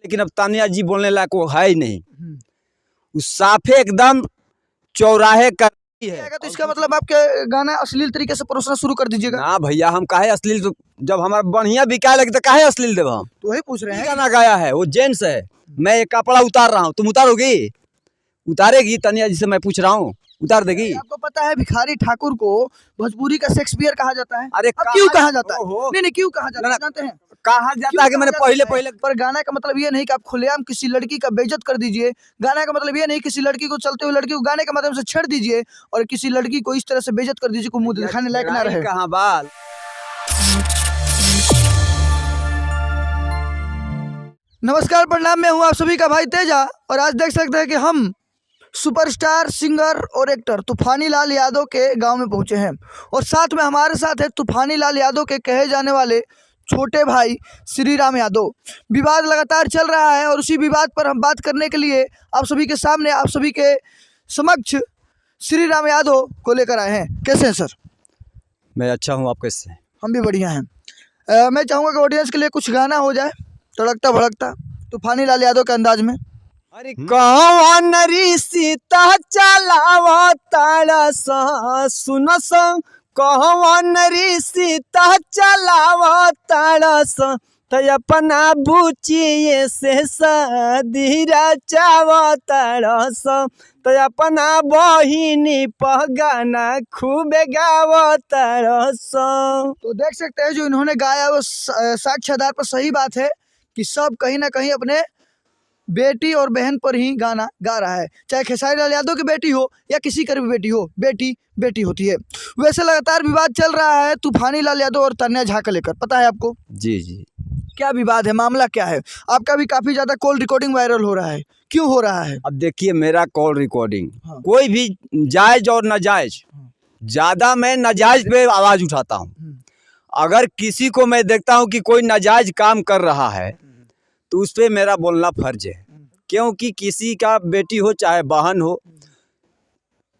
लेकिन अब तानिया जी बोलने लायक वो है ही नहीं। उस साफे एकदम चौराहे का है। तो इसका मतलब आपके गाना अश्लील तरीके से परोसना शुरू कर दीजिएगा। ना भैया, हम काहे अश्लील, तो जब हमारा बढ़िया बिकाए लगे तो काहे अश्लील देव हम? तो वही पूछ रहे हैं। गाना गाया है वो जेंट्स है, मैं एक कपड़ा उतार रहा हूँ, तुम उतारोगी? उतारेगी? तानिया जी से मैं पूछ रहा हूँ, उतार देगी? आपको पता है भिखारी ठाकुर को भोजपुरी का शेक्सपियर कहा जाता है। अरे अब क्यों कहा जाता है? ओहो। नहीं क्यों कहा जाता है जानते हैं? कहा जाता है कि मैंने पहले पर गाना का मतलब ये नहीं कि आप खुलेआम किसी लड़की का बेइज्जत कर दीजिए। गाना का मतलब ये नहीं किसी लड़की को, चलते हुए लड़की को गाने के माध्यम से छेड़ दीजिए और किसी लड़की को इस तरह से बेइज्जत कर दीजिए को मुंह दिखाने लायक ना रहे। कहाँ बाल। नमस्कार, प्रणाम, मैं हूँ आप सभी का भाई तेजा और आज देख सकते हैं कि हम सुपरस्टार सिंगर और एक्टर तूफानी लाल यादव के गांव में पहुंचे हैं और साथ में हमारे साथ है तूफानी लाल यादव के कहे जाने वाले छोटे भाई श्री राम यादव। विवाद लगातार चल रहा है और उसी विवाद पर हम बात करने के लिए आप सभी के सामने, आप सभी के समक्ष श्री राम यादव को लेकर आए हैं। कैसे हैं सर? मैं अच्छा हूँ, आप कैसे हैं? हम भी बढ़िया हैं। मैं चाहूँगा कि ऑडियंस के लिए कुछ गाना हो जाए, तड़कता भड़कता, तूफानी लाल यादव के अंदाज में। अरे कौन सीता चलावा ताड़ा सा, सुन संग कौन सीता चलावा ताड़ा सा, तो अपना बुचिए से शादी रचावा ताड़ा सा, तो अपना बहिनी पगाना खूब गावा ताड़ा सा। तो देख सकते हैं जो इन्होंने गाया वो साक्ष्य आधार पर सही बात है कि सब कहीं ना कहीं अपने बेटी और बहन पर ही गाना गा रहा है। चाहे खेसारी लाल यादव की बेटी हो या किसी की भी बेटी हो, बेटी बेटी होती है। वैसे लगातार विवाद चल रहा है तूफानी लाल यादव और तान्या झा को लेकर, पता है आपको? जी जी। क्या विवाद है, मामला क्या है? आपका भी काफी ज्यादा कॉल रिकॉर्डिंग वायरल हो रहा है, क्यों हो रहा है? अब देखिए, मेरा कॉल रिकॉर्डिंग हाँ। कोई भी जायज और नाजायज, ज्यादा मैं नाजायज पे आवाज उठाता हूँ। अगर किसी को मैं देखता हूँ कि कोई नाजायज काम कर रहा है तो उस पर मेरा बोलना फर्ज है, क्योंकि किसी का बेटी हो चाहे बहन हो,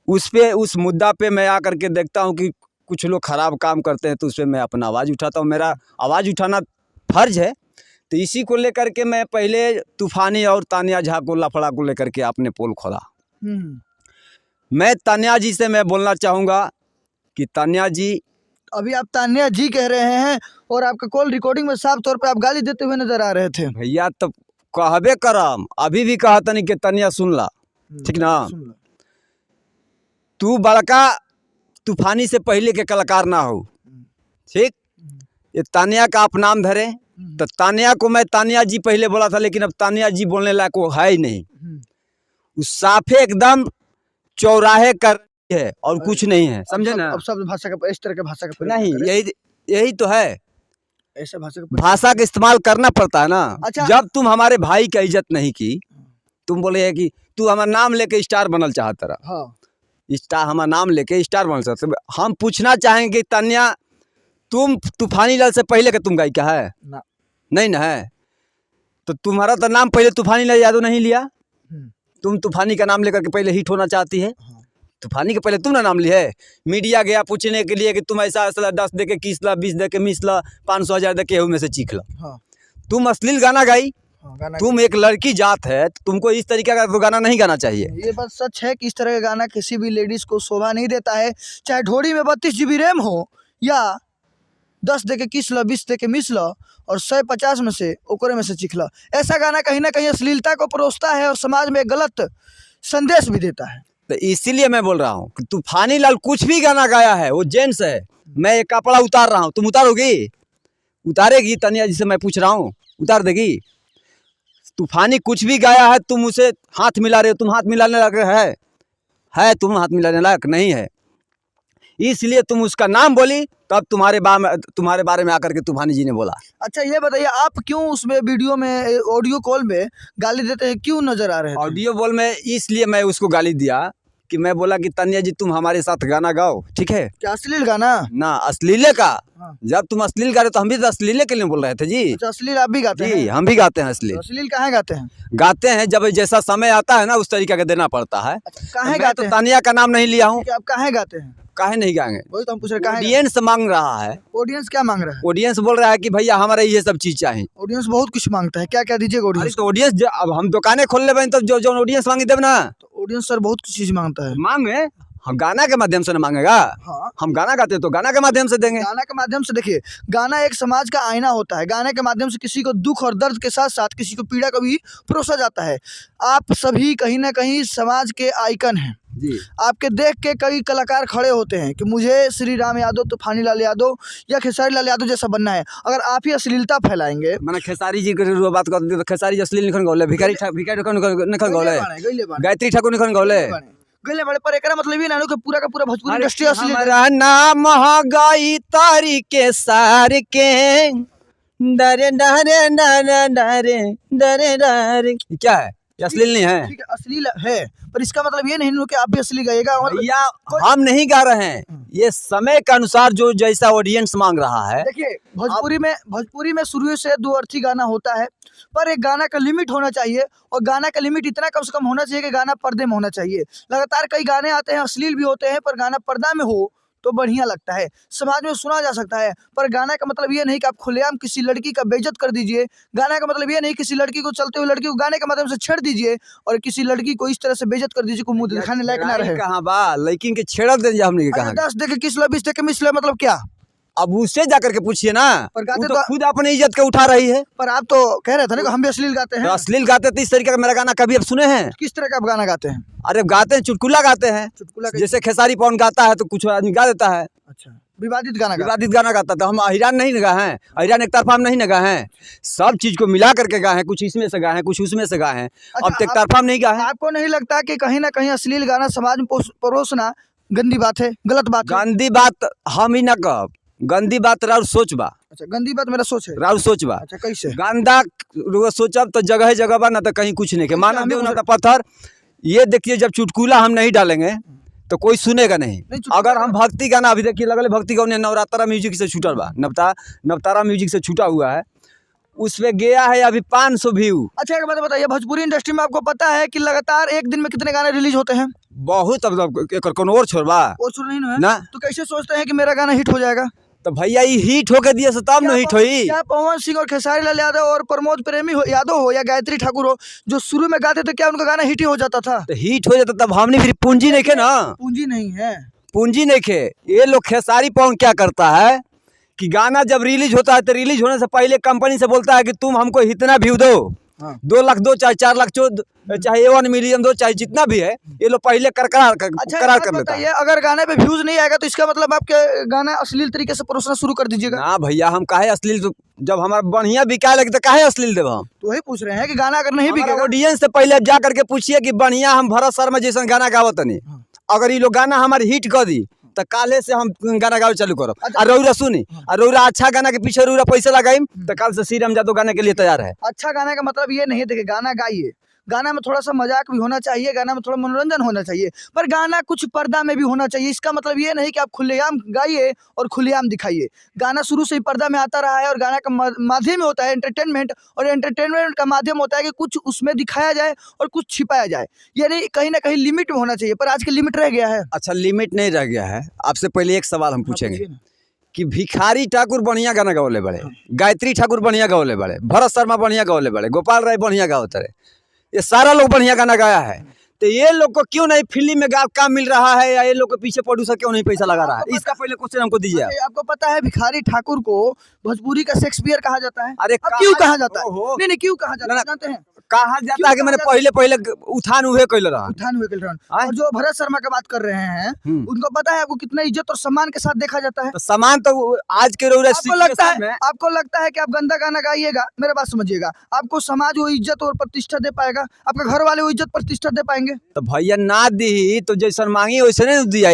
उस पे, उस मुद्दा पे मैं आकर के देखता हूँ कि कुछ लोग खराब काम करते हैं तो उस पर मैं अपना आवाज़ उठाता हूँ। मेरा आवाज़ उठाना फर्ज है। तो इसी को लेकर के मैं पहले तूफानी और तान्या झा को लफड़ा को लेकर के आपने पोल खोला। मैं तान्या जी से मैं बोलना चाहूँगा कि तान्या जी, अभी आप तान्या जी कह रहे हैं और आपका कॉल रिकॉर्डिंग में साफ तौर पे आप गाली देते हुए नजर आ रहे थे। भैया तब कहबे करम, अभी भी कहा तनी कि तान्या सुन ला, ठीक ना? तू बड़का तूफानी से पहले के कलाकार ना हो, ठीक? ये तान्या का आप नाम धरे तो तान्या को मैं तान्या जी पहले बोला था, लेकिन अब तान्या जी बोलने लायक वो है ही नहीं। उस साफे एकदम चौराहे कर है और कुछ नहीं है, समझे ना? अब सब भाषा का, इस तरह के भाषा का नहीं, यही तो है, ऐसा भाषा का इस्तेमाल करना पड़ता है ना। अच्छा। जब तुम हमारे भाई का इज्जत नहीं की, तुम बोले है कि तू हमारा नाम लेके स्टार बनल चाहता रहा। हाँ। स्टार, हमारा नाम लेके स्टार बनल चाहते। हम पूछना चाहेंगे तान्या, तुम तूफानी लाल से पहले का तुम गायिका है ना? नहीं ना है, तो तुम्हारा तो नाम पहले तूफानी लाल यादव नहीं लिया। तुम तूफानी का नाम लेकर के पहले हिट होना चाहती है। तूफानी के पहले तुम ना नाम ली है। मीडिया गया पूछने के लिए कि तुम ऐसा 10 दे के किस ला, 20 दे के मिस ला, 500,000 दे के में से चीख ला। हाँ। तुम अश्लील गाना गाई। गाना तुम एक लड़की जात है तो तुमको इस तरीके का तो गाना नहीं गाना चाहिए। ये बात सच है कि इस तरह का गाना किसी भी लेडीज को शोभा नहीं देता है। चाहे ढोड़ी में 32 GB रैम हो या 10 दे के किस ला, 20 दे के मिस ला और 150 में से ओकरे में से चिखला। ऐसा गाना कहीं ना कहीं अश्लीलता को परोसता है और समाज में गलत संदेश भी देता है। तो इसीलिए मैं बोल रहा हूँ कि तूफानी लाल कुछ भी गाना गाया है वो जेंट्स है, मैं एक कपड़ा उतार रहा हूँ, तुम उतारोगी? उतारेगी? तान्या जी से मैं पूछ रहा हूँ, उतार देगी? तूफानी कुछ भी गाया है, तुम उसे हाथ मिला रहे हो, तुम हाथ मिलाने लायक है? तुम हाथ मिलाने लायक नहीं है, इसलिए तुम उसका नाम बोली, तब तुम्हारे बारे में आकर के तूफानी जी ने बोला। अच्छा, ये बताइए आप क्यों उसमें वीडियो में, ऑडियो कॉल में गाली देते हैं, क्यों नजर आ रहे हैं? ऑडियो कॉल में इसलिए मैं उसको गाली दिया कि मैं बोला कि तानिया जी तुम हमारे साथ गाना गाओ, ठीक है क्या अश्लील गाना? ना, अश्लीले का। हाँ। जब तुम अश्लील गा रहे तो हम भी तो अश्लीले के लिए बोल रहे थे जी। अच्छा, अश्लील आप भी गाते जी हैं? हम भी गाते हैं तो अश्लील। अश्लील कहाँ गाते हैं? गाते हैं जब जैसा समय आता है ना उस तरीके का देना पड़ता है। अच्छा, कहाँ मैं गाते तो हैं? तानिया का नाम नहीं लिया हूँ, कि आप कहाँ गाते हैं? काहे नहीं गाएंगे। वही तो हम पूछ रहे हैं, कहाँ? ऑडियंस मांग रहा है, ऑडियंस क्या मांग रहा है? ऑडियंस बोल रहा है कि भैया हमारे ये सब चीज चाहिए। ऑडियंस बहुत कुछ मांगता है, क्या क्या दीजिएगा अरे ऑडियंस? तो ऑडियंस अब हम दुकानें खोल ले तो जो ऑडियंस मांगी देव ना, तो ऑडियंस सर बहुत कुछ चीज मांगता है। मांगे हम गाना के माध्यम से ना मांगेगा। हाँ, हम गाना गाते तो गाना के माध्यम से देंगे। गाना के माध्यम से देखिए, गाना एक समाज का आईना होता है। गाने के माध्यम से किसी को दुख और दर्द के साथ साथ किसी को पीड़ा को भी परोसा जाता है। आप सभी कहीं ना कहीं समाज के आइकन हैं। जी आपके देख के कई कलाकार खड़े होते हैं कि मुझे श्री राम यादव, तूफानी लाल यादव या खेसारी लाल यादव जैसा बनना है। अगर आप ही अश्लीलता फैलाएंगे, मैंने खेसारी जी की बात करते तो खेसारी अश्लील निखन गौले, भिखारी निखन गौले, गायत्री ठाकुर निखन गौले। गले बड़े पर एकरा मतलब ये ना कि पूरा का पूरा भोजपुरी इंडस्ट्री अश्लील है। हमारा नाम गई तारी के सार के डरे डरे डरे डरे डरे डरे, क्या है ये अश्लील नहीं है? ठीक है, अश्लील है, पर इसका मतलब ये नहीं कि आप भी अश्लील गाइएगा। भैया हम नहीं गा रहे हैं, ये समय के अनुसार जो जैसा ऑडियंस मांग रहा है। देखिए, भोजपुरी में शुरू से दो अर्थी गाना होता है, पर एक गाना का लिमिट होना चाहिए। और गाना का लिमिट इतना कम से कम होना चाहिए कि गाना पर्दे में होना चाहिए। लगातार कई गाने आते हैं अश्लील भी होते हैं, पर गाना पर्दा में हो तो बढ़िया लगता है, समाज में सुना जा सकता है। पर गाना का मतलब ये नहीं कि आप खुलेआम किसी लड़की का बेइज्जत कर दीजिए। गाना का मतलब ये नहीं किसी लड़की को, चलते हुए लड़की को गाने के माध्यम से छेड़ दीजिए और किसी लड़की को इस तरह से बेइज्जत कर दीजिए को मुंह दिखाने लायक ना रहे। कहाँ बा लेकिन के छेड़ल दे हमने अच्छा, कहा 10 देखे किस लो 20 देखे मिस लो, मतलब क्या? अब उससे जाकर के पूछिए ना, पर गाते वो तो तो- खुद अपनी इज्जत के उठा रही है। पर आप तो कह रहे थे ना कि हम भी अश्लील गाते तो हैं। अश्लील गाते तो इस तरीके का मेरा गाना कभी अब सुने हैं? किस तरह का आप गाना गाते हैं? अरे गाते हैं, चुटकुला गाते हैं। चुटकुला का- जैसे खेसारी पवन गाता है तो कुछ आदमी गा देता है, अच्छा, विवादित गाना गाते विवादित गाना गाता तो हम अहिरान नहीं गा हैं, अहिरान एक तरफा हम नहीं ना गा हैं, सब चीज को मिला करके गा हैं, कुछ इसमें से गा हैं कुछ उसमें से गा हैं। अब अच्छा, एक तरफा हम नहीं गा हैं। हैं। आपको नहीं लगता कि कहीं ना कहीं अश्लील गाना समाज में परोसना गंदी बात है, गलत बात है? गंदी बात हम ही ना कहब, गंदी बात राउर सोच बा, अच्छा, गंदी बात मेरा सोच है। राउर सोच बा। अच्छा, कैसे? गंदा रुआ सोचब तो जगह जगह बा ना तो कहीं कुछ नहीं के माना हमें देव ना तो पत्थर। ये देखिए जब चुटकुला हम नहीं डालेंगे तो कोई सुनेगा नहीं। चुटकुला- अगर हम भक्ति गाना अभी देखिए लगल भक्ति गाने नवरात्रा म्यूजिक से छूटल बा, नवतारा म्यूजिक से छूटा हुआ है, उसमें गया है अभी 500 व्यू। अच्छा, एक बात बताइए, भोजपुरी इंडस्ट्री में आपको पता है कि लगातार एक दिन में कितने गाने रिलीज होते हैं? बहुत अब कोनो और छोड़बा वो सुन नहीं है ना, तो कैसे सोचते हैं कि मेरा गाना हिट हो जाएगा? तो भैया ये हिट होके दिए से तब न हिट होई। क्या पवन सिंह और खेसारी लाल यादव और प्रमोद प्रेमी यादव हो या गायत्री ठाकुर हो, जो शुरू में गाते थे, क्या उनका गाना हिट ही हो जाता था? तो हिट हो जाता तब हमने फिर पूंजी नहीं खे ना, पूंजी नहीं है। पूंजी नहीं खे। ये लोग खेसारी पवन क्या करता है कि गाना जब रिलीज होता है तो रिलीज होने से पहले कंपनी से बोलता है कि तुम हमको इतना व्यू दो, हाँ। 2 लाख दो चाहे 4 लाख चाहे 1 मिलियन दो चाहे जितना भी है, ये लोग पहले करार कर अच्छा, करार एक कर बात लेता है। बताइए, अगर गाने पे व्यूज नहीं आएगा तो इसका मतलब आपके गाना अश्लील तरीके से परोसना शुरू कर दीजिएगा? ना भैया हम काहे अश्लील, जब हमारा बढ़िया बिकाए लगे तो काहे अश्लील देव हम? तो वही पूछ रहे हैं कि गाना अगर नहीं बिकेगा। ऑडियंस से पहले जा करके पूछिए कि बढ़िया हम भरत शर्मा जैसा गाना गावत नहीं, अगर ये लोग गाना हमारे हिट कर दी तो काले से हम गाना गावे चालू करो। अच्छा। और रौरा सुनी, और रौरा अच्छा गाना के पीछे रौरा पैसा लगाई तो कल से श्री राम यादव गाने के लिए तैयार है। अच्छा, गाने का मतलब ये नहीं देखिए, गाना गाइए, गाना में थोड़ा सा मजाक भी होना चाहिए, गाना में थोड़ा मनोरंजन होना चाहिए, पर गाना कुछ पर्दा में भी होना चाहिए। इसका मतलब ये नहीं कि आप खुलेआम गाइए और खुलेआम दिखाइए। गाना शुरू से ही पर्दा में आता रहा है और गाना का माध्यम होता है एंटरटेनमेंट, और एंटरटेनमेंट का माध्यम होता है कि कुछ उसमें दिखाया जाए और कुछ छिपाया जाए, यानी कहीं ना कहीं लिमिट में होना चाहिए। पर आज के लिमिट रह गया है। अच्छा, लिमिट नहीं रह गया है। आपसे पहले एक सवाल हम पूछेंगे कि भिखारी ठाकुर बढ़िया गाना गावले बड़े, गायत्री ठाकुर बढ़िया गावले बड़े, भरत शर्मा बढ़िया गावले बड़े, गोपाल राय बढ़िया गावते रहे, ये सारा लोग बढ़िया गाना गाया है, तो ये लोग को क्यों नहीं फिल्म में काम मिल रहा है, या ये लोग के पीछे प्रोड्यूसर क्यों नहीं पैसा लगा रहा है? इसका पहले क्वेश्चन हमको दीजिए। आपको पता है भिखारी ठाकुर को भोजपुरी का शेक्सपियर कहा जाता है? अरे अब क्यों कहा जाता है? ओहो। नहीं, क्यों कहा जाता है, ना- जानते हैं? कहा जाता है कि मैंने पहले उठान हुए कैल रहा। उठान हुए किल्रन। आय? और जो भरत शर्मा की बात कर रहे हैं, उनको पता है आपको कितना इज्जत और सम्मान के साथ देखा जाता है? तो सामान तो आज के रौरा आपको लगता है कि आप गंदा गाना गाइएगा, मेरे बात समझिएगा, आपको समाज वो इज्जत और प्रतिष्ठा दे पाएगा? आपके घर वाले वो इज्जत प्रतिष्ठा दे पाएंगे? तो भैया ना दी तो जैसन मांगी वैसे नहीं दिया,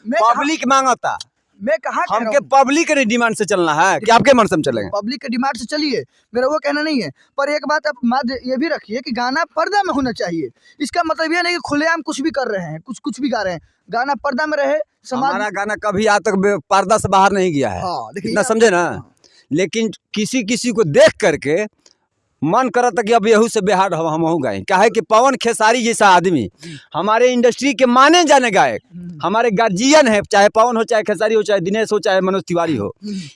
मैं पब्लिक मांगता। मैं कहाँ कह रहा हमके हूँ? पब्लिक के डिमांड से चलना है कि आपके मन से हम चलेंगे? पब्लिक के डिमांड से चलिए, मेरा वो कहना नहीं है, पर एक बात आप ये भी रखिए कि गाना पर्दा में होना चाहिए। इसका मतलब ये नहीं कि खुलेआम कुछ भी कर रहे हैं, कुछ भी गा रहे हैं। गाना पर्दा में रहे, समाज। हमारा गाना कभी आज तक पर्दा से बाहर नहीं गया है। हाँ, देखिए इतना ये समझे ना। हाँ। लेकिन किसी को देख करके मन करा था कि अब यहू से बिहार हम हो गए। क्या है कि पवन खेसारी जैसा आदमी हमारे इंडस्ट्री के माने जाने गायक, हमारे गार्जियन है, चाहे पवन हो, चाहे खेसारी हो, चाहे दिनेश हो, चाहे मनोज तिवारी हो,